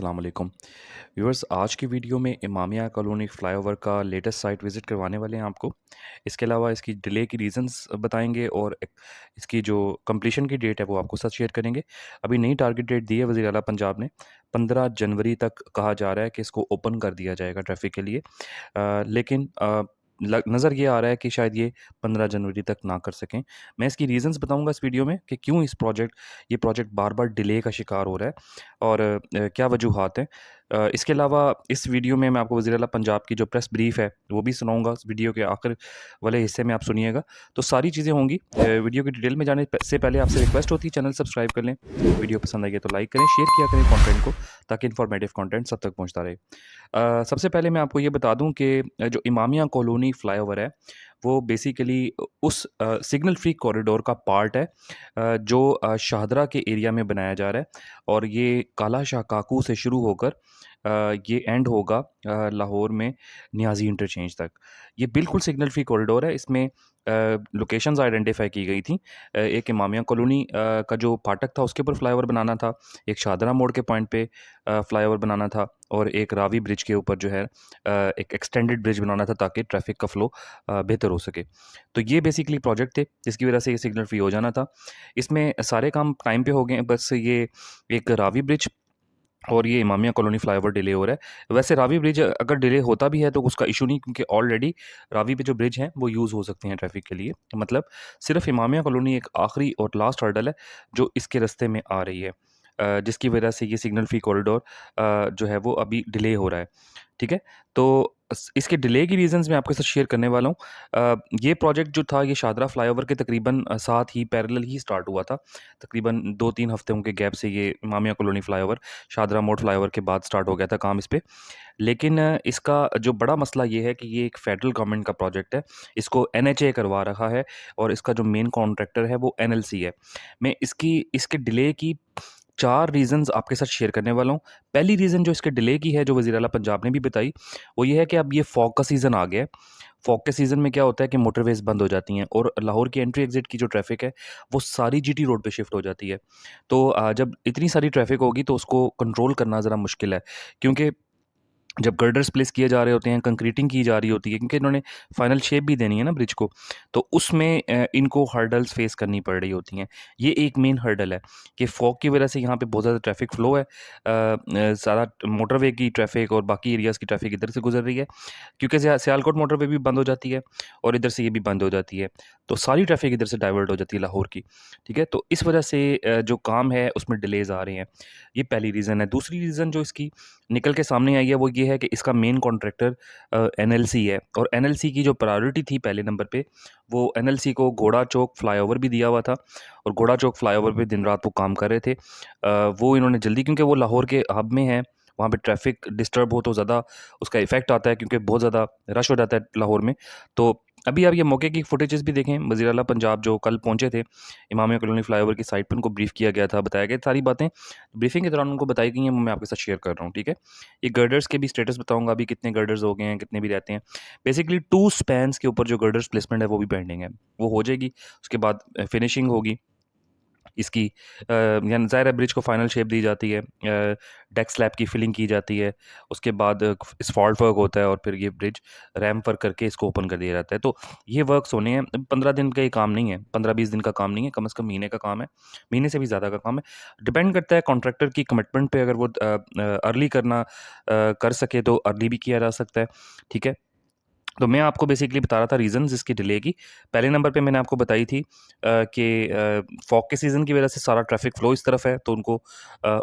अस्सलाम वालेकुम व्यूअर्स। आज की वीडियो में इमामिया कॉलोनी फ्लाईओवर का लेटेस्ट साइट विज़िट करवाने वाले हैं आपको। इसके अलावा इसकी डिले की रीज़न्स बताएंगे और इसकी जो कंप्लीशन की डेट है वो आपको साथ शेयर करेंगे। अभी नई टारगेट डेट दी है वज़ीर आला पंजाब ने, 15 जनवरी तक कहा जा रहा है कि इसको ओपन कर दिया जाएगा ट्रैफ़िक के लिए। लेकिन नज़र ये आ रहा है कि शायद ये 15 जनवरी तक ना कर सकें। मैं इसकी रीज़न्स बताऊंगा इस वीडियो में कि क्यों ये प्रोजेक्ट बार बार डिले का शिकार हो रहा है और क्या वजूहात हैं। इसके अलावा इस वीडियो में मैं आपको वज़ीर आला पंजाब की जो प्रेस ब्रीफ है वो भी सुनाऊंगा। इस वीडियो के आखिर वाले हिस्से में आप सुनिएगा। तो सारी चीज़ें होंगी। वीडियो की डिटेल में जाने से पहले आपसे रिक्वेस्ट होती है चैनल सब्सक्राइब कर लें। वीडियो पसंद आई है तो लाइक करें, शेयर किया करें कंटेंट को, ताकि इन्फॉर्मेटिव कंटेंट सब तक पहुंचता रहे। सबसे पहले मैं आपको ये बता दूं कि जो इमामिया कॉलोनी फ्लाईओवर है वो बेसिकली उस सिग्नल फ्री कॉरिडोर का पार्ट है जो शाहदरा के एरिया में बनाया जा रहा है। और ये काला शाह काकू से शुरू होकर ये एंड होगा लाहौर में नियाजी इंटरचेंज तक। ये बिल्कुल सिग्नल फ्री कॉरिडोर है। इसमें लोकेशंस आइडेंटिफाई की गई थी। एक इमामिया कॉलोनी का जो फाटक था उसके ऊपर फ्लाईओवर बनाना था, एक शाहदरा मोड़ के पॉइंट पे फ्लाईओवर बनाना था, और एक रावी ब्रिज के ऊपर जो है एक एक्सटेंडेड ब्रिज बनाना था ताकि ट्रैफिक का फ़्लो बेहतर हो सके। तो ये बेसिकली प्रोजेक्ट थे जिसकी वजह से ये सिग्नल फ्री हो जाना था। इसमें सारे काम टाइम पे हो गए हैं, बस ये एक रावी ब्रिज और ये इमामिया कॉलोनी फ्लाईओवर डिले हो रहा है। वैसे रावी ब्रिज अगर डिले होता भी है तो उसका इशू नहीं, क्योंकि ऑलरेडी रावी पे जो ब्रिज हैं वो यूज़ हो सकते हैं ट्रैफिक के लिए। मतलब सिर्फ इमामिया कॉलोनी एक आखिरी और लास्ट हर्डल है जो इसके रास्ते में आ रही है, जिसकी वजह से ये सिग्नल फ्री कॉरिडोर जो है वो अभी डिले हो रहा है। ठीक है? तो इसके डिले की रीज़न्स मैं आपके साथ शेयर करने वाला हूँ। ये प्रोजेक्ट जो था ये शाहदरा फ्लाईओवर के तकरीबन साथ ही पैरेलल ही स्टार्ट हुआ था। तकरीबन 2-3 हफ्तों के गैप से ये इमामिया कॉलोनी फ्लाईओवर शाहदरा मोड़ फ्लाईओवर के बाद स्टार्ट हो गया था काम इस पे। लेकिन इसका जो बड़ा मसला ये है कि ये एक फेडरल गवर्नमेंट का प्रोजेक्ट है। इसको एनएचए करवा रहा है और इसका जो मेन कॉन्ट्रैक्टर है वो एनएलसी है। मैं इसके डिले की 4 रीज़न्स आपके साथ शेयर करने वाला हूँ। पहली रीज़न जो इसके डिले की है, जो वज़ीर आला पंजाब ने भी बताई, वो ये है कि अब ये फॉग का सीज़न आ गया है। फॉग के सीज़न में क्या होता है कि मोटरवेज़ बंद हो जाती हैं और लाहौर की एंट्री एग्ज़िट की जो ट्रैफ़िक है, वो सारी जीटी रोड पे शिफ्ट हो जाती है। तो जब इतनी सारी ट्रैफ़िक होगी तो उसको कंट्रोल करना ज़रा मुश्किल है, क्योंकि जब गर्डर्स प्लेस किए जा रहे होते हैं, कंक्रीटिंग की जा रही होती है, क्योंकि इन्होंने फाइनल शेप भी देनी है ना ब्रिज को, तो उसमें इनको हर्डल्स फेस करनी पड़ रही होती हैं। ये एक मेन हर्डल है कि फॉग की वजह से यहाँ पे बहुत ज़्यादा ट्रैफिक फ्लो है। सारा मोटरवे की ट्रैफिक और बाकी एरियाज़ की ट्रैफिक इधर से गुजर रही है, क्योंकि सियालकोट मोटरवे भी बंद हो जाती है और इधर से ये भी बंद हो जाती है। तो सारी ट्रैफिक इधर से डाइवर्ट हो जाती है लाहौर की। ठीक है? तो इस वजह से जो काम है उसमें डिलेज़ आ रहे हैं। ये पहली रीज़न है। दूसरी रीज़न जो इसकी निकल के सामने आई है वो ये है कि इसका मेन कॉन्ट्रैक्टर एनएलसी है, और एनएलसी की जो प्रायोरिटी थी पहले नंबर पे, वो एनएलसी को घोड़ा चौक फ्लाईओवर भी दिया हुआ था, और घोड़ा चौक फ्लाईओवर पे दिन रात वो काम कर रहे थे। वो इन्होंने जल्दी, क्योंकि वो लाहौर के हब में है, वहाँ पे ट्रैफिक डिस्टर्ब हो तो ज़्यादा उसका इफ़ेक्ट आता है, क्योंकि बहुत ज़्यादा रश हो जाता है लाहौर में। तो अभी आप ये मौके की फुटेजेस भी देखें। वज़ीर आला पंजाब जो कल पहुँचे थे इमामिया कॉलोनी फ्लाईओवर की साइट पे, उनको ब्रीफ़ किया गया था, बताया गया सारी बातें ब्रीफिंग के दौरान उनको बताई गई हैं, वो मैं आपके साथ शेयर कर रहा हूँ। ठीक है? ये गर्डर्स के भी स्टेटस बताऊँगा, अभी कितने गर्डर्स हो गए हैं, कितने भी रहते हैं। बेसिकली 2 स्पैन्स के ऊपर जो गर्डर्स प्लेसमेंट है वो भी पेंडिंग है। वो हो जाएगी, उसके बाद फिनिशिंग होगी इसकी। यानी ज़ाहिर है ब्रिज को फाइनल शेप दी जाती है, डेक स्लैब की फिलिंग की जाती है, उसके बाद असफाल्ट वर्क होता है और फिर ये ब्रिज रैंप वर्क करके इसको ओपन कर दिया जाता है। तो ये वर्क्स होने हैं। 15 दिन का ये काम नहीं है, 15-20 दिन का काम नहीं है, कम से कम महीने का काम है, महीने से भी ज़्यादा का काम है। डिपेंड करता है कॉन्ट्रैक्टर की कमिटमेंट पे। अगर वो अर्ली करना कर सके तो अर्ली भी किया जा सकता है। ठीक है? तो मैं आपको बेसिकली बता रहा था रीज़न्स इसकी डिले की। पहले नंबर पे मैंने आपको बताई थी कि फॉग के सीज़न की वजह से सारा ट्रैफ़िक फ़्लो इस तरफ है, तो उनको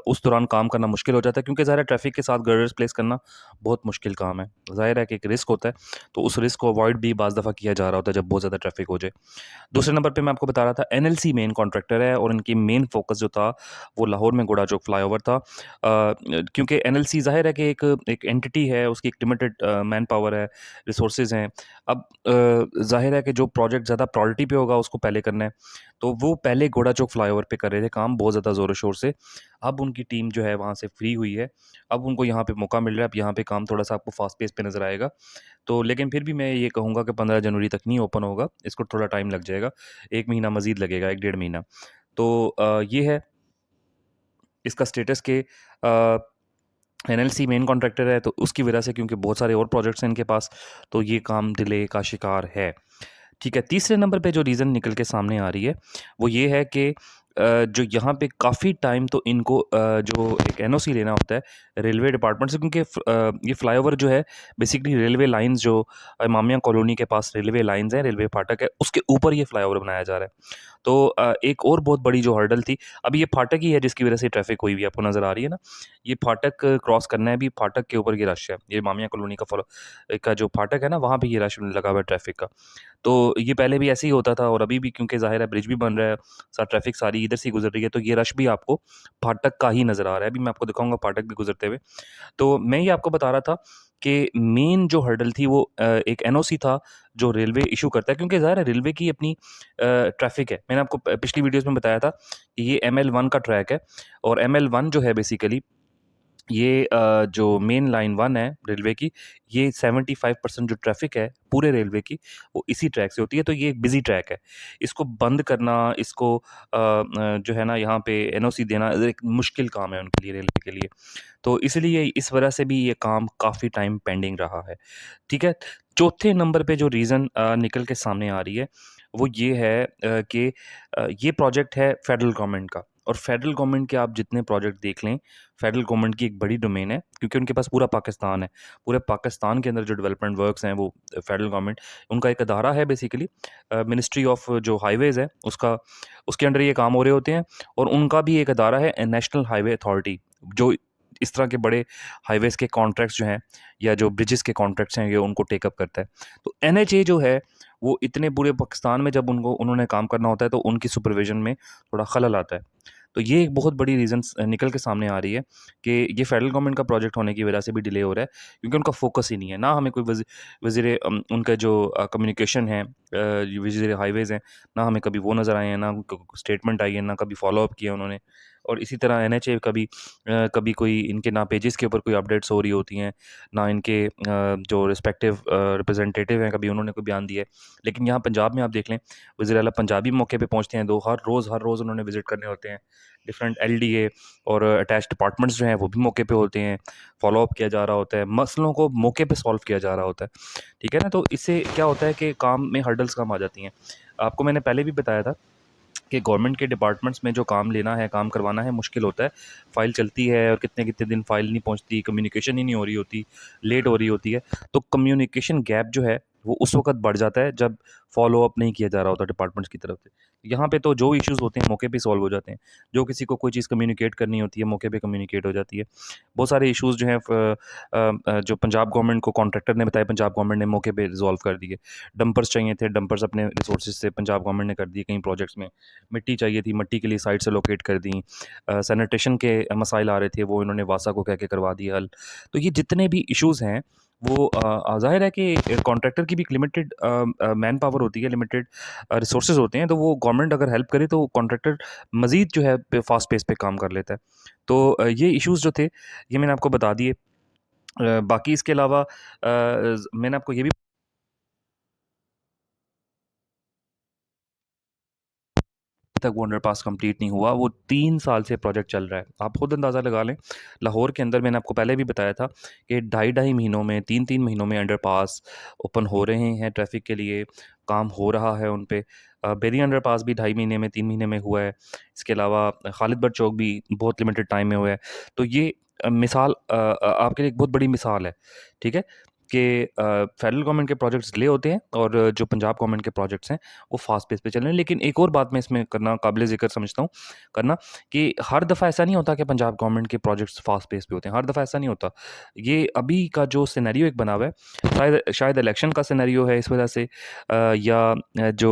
उस दौरान काम करना मुश्किल हो जाता है, क्योंकि ज़ाहिर है ट्रैफ़िक के साथ गर्डर्स प्लेस करना बहुत मुश्किल काम है। ज़ाहिर है कि एक रिस्क होता है, तो उस रिस्क को अवॉइड भी बाज़ दफ़ा किया जा रहा होता है जब बहुत ज़्यादा ट्रैफ़िक हो जाए। दूसरे नंबर पे मैं आपको बता रहा था एनएलसी मेन कॉन्ट्रैक्टर है, और इनकी मेन फ़ोकस जो था वो लाहौर में घोड़ा चौक फ्लाईओवर था। क्योंकि एनएलसी ज़ाहिर है कि एक एंटिटी है, उसकी एक लिमिटेड मैन पावर है, रिसोर्सेज़ हैं। अब ज़ाहिर है कि जो प्रोजेक्ट ज़्यादा प्रायोरिटी पे होगा उसको पहले करना है, तो वो पहले घोड़ा चौक फ्लाईओवर पे कर रहे थे काम बहुत ज़्यादा ज़ोर-शोर से। अब उनकी टीम जो है वहाँ से फ्री हुई है, अब उनको यहाँ पे मौका मिल रहा है, अब यहाँ पे काम थोड़ा-सा आपको फ़ास्ट पेस पे नज़र आएगा। तो लेकिन फिर भी मैं ये कहूँगा कि 15 जनवरी तक नहीं ओपन होगा, इसको थोड़ा टाइम लग जाएगा, 1 महीना मज़ीद लगेगा, 1 डेढ़ महीना। तो ये है इसका स्टेटस के एनएलसी मेन कॉन्ट्रैक्टर है, तो उसकी वजह से, क्योंकि बहुत सारे और प्रोजेक्ट्स हैं इनके पास, तो ये काम डिले का शिकार है। ठीक है, तीसरे नंबर पे जो रीज़न निकल के सामने आ रही है, वो ये है कि जो यहाँ पे काफ़ी टाइम तो इनको जो एक एनओसी लेना होता है रेलवे डिपार्टमेंट से, क्योंकि ये फ्लाईओवर जो है बेसिकली रेलवे लाइंस, जो इमामिया कॉलोनी के पास रेलवे लाइंस हैं, रेलवे फाटक है, उसके ऊपर ये फ्लाईओवर बनाया जा रहा है। तो एक और बहुत बड़ी जो हर्डल थी, अभी ये फाटक ही है जिसकी वजह से ट्रैफिक हुई हुई है, आपको नज़र आ रही है ना, ये फाटक क्रॉस करना है, अभी फाटक के ऊपर ये रश है, ये इमामिया कॉलोनी का फॉलो का जो फाटक है ना, वहाँ पे ये रश लगा हुआ है ट्रैफिक का। तो ये पहले भी ऐसे ही होता था, और अभी भी क्योंकि ज़ाहिर है ब्रिज भी बन रहा है, ट्रैफिक सारी इधर से ही गुजर रही है, तो ये रश भी आपको फाटक का ही नज़र आ रहा है। अभी मैं आपको दिखाऊंगा फाटक भी गुजरते हुए। तो मैं ये आपको बता रहा था कि मेन जो हर्डल थी वो एक एनओसी था जो रेलवे इशू करता है, क्योंकि ज़ाहिर है रेलवे की अपनी ट्रैफिक है। मैंने आपको पिछली वीडियोस में बताया था कि ये ML1 का ट्रैक है, और ML1 जो है बेसिकली ये जो मेन लाइन 1 है रेलवे की, ये 75% जो ट्रैफ़िक है पूरे रेलवे की, वो इसी ट्रैक से होती है, तो ये एक बिज़ी ट्रैक है। इसको बंद करना, इसको जो है ना यहाँ पे एनओसी देना एक मुश्किल काम है उनके लिए, रेलवे के लिए। तो इसलिए इस वजह से भी ये काम काफ़ी टाइम पेंडिंग रहा है। ठीक है? चौथे नंबर पे जो रीज़न निकल के सामने आ रही है, वो ये है कि ये प्रोजेक्ट है फेडरल गवर्नमेंट का, और फेडरल गवर्नमेंट के आप जितने प्रोजेक्ट देख लें, फेडरल गवर्नमेंट की एक बड़ी डोमेन है, क्योंकि उनके पास पूरा पाकिस्तान है। पूरे पाकिस्तान के अंदर जो डेवलपमेंट वर्क्स हैं, वो फेडरल गवर्नमेंट, उनका एक अदारा है बेसिकली, मिनिस्ट्री ऑफ जो हाईवेज़ है, उसके अंडर ये काम हो रहे होते हैं। और उनका भी एक अदारा है नेशनल हाईवे अथॉरिटी, जो इस तरह के बड़े हाईवेज़ के कॉन्ट्रैक्ट्स जो हैं, या जो ब्रिजेस के कॉन्ट्रैक्ट्स हैं, ये उनको टेक अप करता है। तो एनएचए जो है, वो इतने पूरे पाकिस्तान में जब उन्होंने काम करना होता है, तो उनकी सुपरविज़न में थोड़ा खलल आता है। तो ये एक बहुत बड़ी रीज़न्स निकल के सामने आ रही है कि ये फेडरल गवर्नमेंट का प्रोजेक्ट होने की वजह से भी डिले हो रहा है, क्योंकि उनका फ़ोकस ही नहीं है। ना हमें कोई वज़ीर उनका जो कम्युनिकेशन है, वज़ीर हाईवेज़ हैं, ना हमें कभी वो नज़र आए हैं, ना क स्टेटमेंट आई है, ना कभी फ़ॉलो अप किया उन्होंने। और इसी तरह एनएचए कभी कोई इनके ना पेजेस के ऊपर कोई अपडेट्स हो रही होती हैं, ना इनके जो रिस्पेक्टिव रिप्रेजेंटेटिव हैं, कभी उन्होंने कोई बयान दिया है। लेकिन यहाँ पंजाब में आप देख लें, वज़ीर आला पंजाब भी मौके पे पहुँचते हैं, 2 हर रोज़ उन्होंने विज़िट करने होते हैं। डिफरेंट एलडीए और अटैच्ड डिपार्टमेंट्स जो हैं, वो भी मौके पे होते हैं, फ़ॉलो अप किया जा रहा होता है, मसलों को मौके पे सॉल्व किया जा रहा होता है। ठीक है ना? तो इससे क्या होता है कि काम में हर्डल्स कम आ जाती हैं। आपको मैंने पहले भी बताया था कि गवर्नमेंट के डिपार्टमेंट्स में जो काम लेना है, काम करवाना है, मुश्किल होता है। फ़ाइल चलती है और कितने-कितने दिन फ़ाइल नहीं पहुँचती, कम्युनिकेशन ही नहीं हो रही होती, लेट हो रही होती है। तो कम्युनिकेशन गैप जो है, वो उस वक़्त बढ़ जाता है जब फ़ॉलो अप नहीं किया जा रहा होता डिपार्टमेंट्स की तरफ से। यहाँ पे तो जो इश्यूज़ होते हैं मौके पे सॉल्व हो जाते हैं। जो किसी को कोई चीज़ कम्युनिकेट करनी होती है, मौके पे कम्युनिकेट हो जाती है। बहुत सारे इश्यूज़ जो हैं जो पंजाब गवर्नमेंट को कॉन्ट्रैक्टर ने बताया, पंजाब गवर्नमेंट ने मौके पे रिज़ॉल्व कर दिए। डंपर्स चाहिए थे, डंपर्स अपने रिसोर्सेज़ से पंजाब गवर्नमेंट ने कर दिए कई प्रोजेक्ट्स में। मिट्टी चाहिए थी, मिट्टी के लिए साइट्स एलोकेट कर दी। सैनिटेशन के मसाइल आ रहे थे, वो इन्होंने वासा को कह के करवा दिए हल। तो ये जितने भी इश्यूज़ हैं, वो ज़ाहिर है कि कॉन्ट्रैक्टर की भी एक लिमिटेड मैन पावर होती है, लिमिटेड रिसोर्सेज़ होते हैं, तो वो गवर्नमेंट अगर हेल्प करे तो कॉन्ट्रैक्टर मज़ीद जो है फ़ास्ट पेस पे काम कर लेता है। तो ये इश्यूज़ जो थे, ये मैंने आपको बता दिए। बाकी इसके अलावा मैंने आपको ये भी तक वो अंडरपास कंप्लीट नहीं हुआ, वो 3 साल से प्रोजेक्ट चल रहा है। आप खुद अंदाज़ा लगा लें, लाहौर के अंदर मैंने आपको पहले भी बताया था कि ढाई-ढाई महीनों में, 3-3 महीनों में अंडरपास ओपन हो रहे हैं ट्रैफ़िक के लिए, काम हो रहा है उन पे। बेरी अंडरपास भी 2.5 महीने में, 3 महीने में हुआ है। इसके अलावा खालिद बट चौक भी बहुत लिमिटेड टाइम में हुआ है। तो ये मिसाल आपके लिए एक बहुत बड़ी मिसाल है, ठीक है? कि फेडरल गवर्नमेंट के प्रोजेक्ट्स डिले होते हैं, और जो पंजाब गवर्नमेंट के प्रोजेक्ट्स हैं, वो फ़ास्ट पेस पे चल रहे हैं। लेकिन एक और बात मैं इसमें करना काबिल-ए-ज़िक्र समझता हूँ करना, कि हर दफ़ा ऐसा नहीं होता कि पंजाब गवर्नमेंट के प्रोजेक्ट्स फ़ास्ट पेस पे होते हैं, हर दफ़ा ऐसा नहीं होता। ये अभी का जो सिनेरियो एक बना हुआ है, शायद इलेक्शन का सिनेरियो है इस वजह से, या जो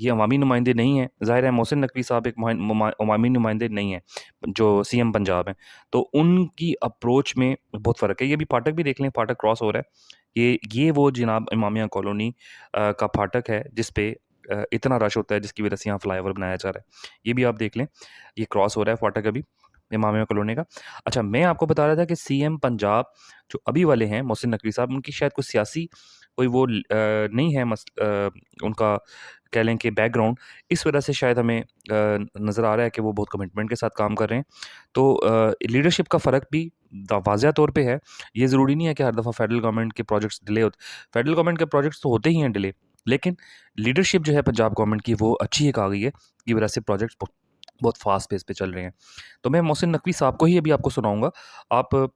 ये अवामी नुमाइंदे नहीं हैं, ज़ाहिर है मोहसिन नकवी साहब एक अवामी नुमाइंदे नहीं हैं, जो सीएम पंजाब हैं। तो उनकी अप्रोच में बहुत फ़र्क है। ये भी फाटक भी देख लें, फाटक क्रॉस हो रहा है। ये वो जनाब इमामिया कॉलोनी का फाटक है, जिस पे इतना रश होता है, जिसकी वजह से यहाँ फ्लाईओवर बनाया जा रहा है। ये भी आप देख लें, ये क्रॉस हो रहा है फाटक अभी, इमामिया कॉलोनी का। अच्छा, मैं आपको बता रहा था कि सीएम पंजाब जो अभी वाले हैं, मोहसिन नकवी साहब, उनकी शायद कोई सियासी कोई वो नहीं है उनका कह लें कि बैकग्राउंड, इस वजह से शायद हमें नज़र आ रहा है कि वो बहुत कमिटमेंट के साथ काम कर रहे हैं। तो लीडरशिप का फ़र्क भी वाज़िह तौर पे है। ये ज़रूरी नहीं है कि हर दफ़ा फेडरल गवर्नमेंट के प्रोजेक्ट्स डिले होते, फेडरल गवर्नमेंट के प्रोजेक्ट्स तो होते ही हैं डिले, लेकिन लीडरशिप जो है पंजाब गवर्नमेंट की वो अच्छी एक आ गई है, की वजह से प्रोजेक्ट्स बहुत फास्ट पेस पे चल रहे हैं। तो मैं मोहसिन नकवी साहब को ही अभी आपको सुनाऊँगा। आप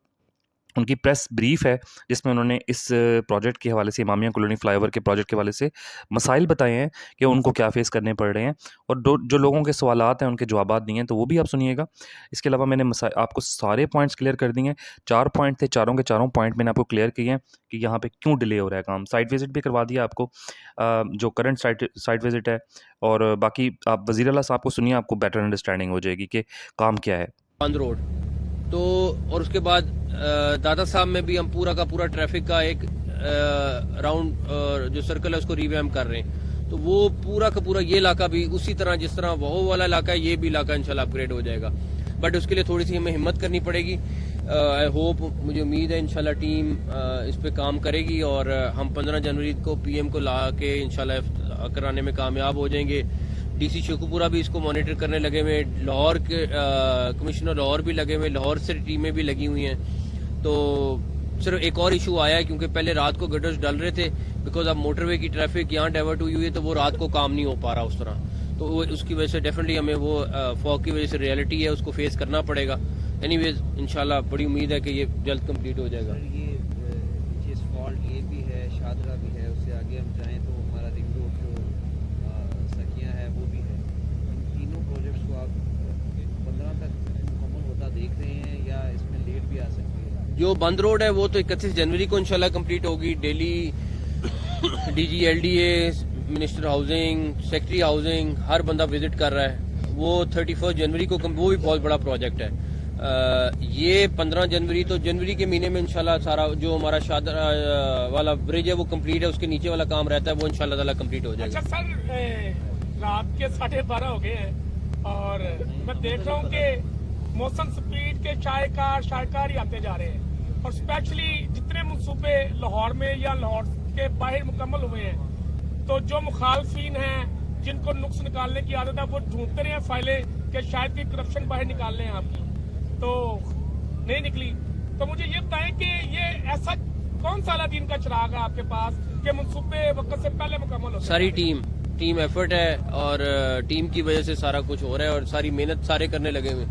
उनकी प्रेस ब्रीफ है जिसमें उन्होंने इस प्रोजेक्ट के हवाले से, इमामिया कॉलोनी फ्लाईओवर के प्रोजेक्ट के हवाले से मसाइल बताए हैं कि उनको क्या फेस करने पड़ रहे हैं, और जो लोगों के सवालात हैं उनके जवाबात दिए हैं, तो वो भी आप सुनिएगा। इसके अलावा मैंने आपको सारे पॉइंट्स क्लियर कर दिए हैं। 4 पॉइंट थे, चारों के चारों पॉइंट मैंने आपको क्लियर किए हैं कि यहाँ पे क्यों डिले हो रहा है काम। साइट विजिट भी करवा दिया आपको, जो करंट साइट विजिट है, और बाकी आप वज़ीर आला साहब को सुनिए, आपको बेटर अंडरस्टैंडिंग हो जाएगी कि काम क्या है। बंद रोड तो, और उसके बाद दादा साहब में भी हम पूरा का पूरा ट्रैफिक का एक राउंड जो सर्कल है उसको रिवैम्प कर रहे हैं। तो वो पूरा का पूरा ये इलाका भी उसी तरह जिस तरह वो वाला इलाका है, ये भी इलाका इंशाल्लाह अपग्रेड हो जाएगा। बट उसके लिए थोड़ी सी हमें हिम्मत करनी पड़ेगी। आई होप, मुझे उम्मीद है इंशाल्लाह टीम इस पे काम करेगी और हम 15 जनवरी को पीएम को ला के इंशाल्लाह कराने में कामयाब हो जाएंगे। डीसी शेखुपुरा भी इसको मॉनिटर करने लगे हुए, लाहौर के कमिश्नर लाहौर भी लगे हुए, लाहौर से टीमें भी लगी हुई हैं। तो सिर्फ एक और इशू आया है क्योंकि पहले रात को गटर्स डल रहे थे, बिकॉज अब मोटरवे की ट्रैफिक यहाँ डाइवर्ट हुई है, तो वो रात को काम नहीं हो पा रहा उस तरह। तो उसकी वजह से डेफिनेटली हमें वो फॉग की वजह से रियलिटी है, उसको फेस करना पड़ेगा। एनीवेज इंशाल्लाह बड़ी उम्मीद है कि ये जल्द कंप्लीट हो जाएगा। ये फॉल्ट ये भी है, शादरा भी है, उससे आगे हम जाएं तो हमारा रिंग रोड जो सकिया है वो भी है। इन तीनों प्रोजेक्ट्स को आप 15 तक मुकम्मल होता देख रहे हैं या इसमें लेट भी आ सकती है? जो बंद रोड है वो तो 31 जनवरी को इंशाल्लाह कंप्लीट होगी। Daily DG LDA, minister housing, secretary housing, हर बंदा विजिट कर रहा है। वो 31 जनवरी को वो भी बहुत बड़ा प्रोजेक्ट है। ये 15 जनवरी, तो जनवरी के महीने में इंशाल्लाह सारा जो हमारा शादरा वाला ब्रिज है वो कंप्लीट है, उसके नीचे वाला काम रहता है वो इंशाल्लाह ताला कंप्लीट हो जाएगा। अच्छा सर, रात के 12:30 हो गए हैं और मैं देख रहा हूँ कि मौसम स्पीड के शायकार ही आते जा रहे हैं, और स्पेशली जितने मनसूबे लाहौर में या लाहौर के बाहर मुकम्मल हुए हैं, तो जो मुखालफीन हैं जिनको नुक्स निकालने की आदत है वो ढूंढते रहे हैं फाइलें कि शायद कोई करप्शन बाहर निकालने हैं आपकी, तो नहीं निकली। तो मुझे ये बताएं कि ये ऐसा कौन सा दिन का चिराग है आपके पास कि मनसूबे वक्त से पहले मुकम्मल हो? सारी टीम एफर्ट है और टीम की वजह से सारा कुछ हो रहा है और सारी मेहनत सारे करने लगे हुए।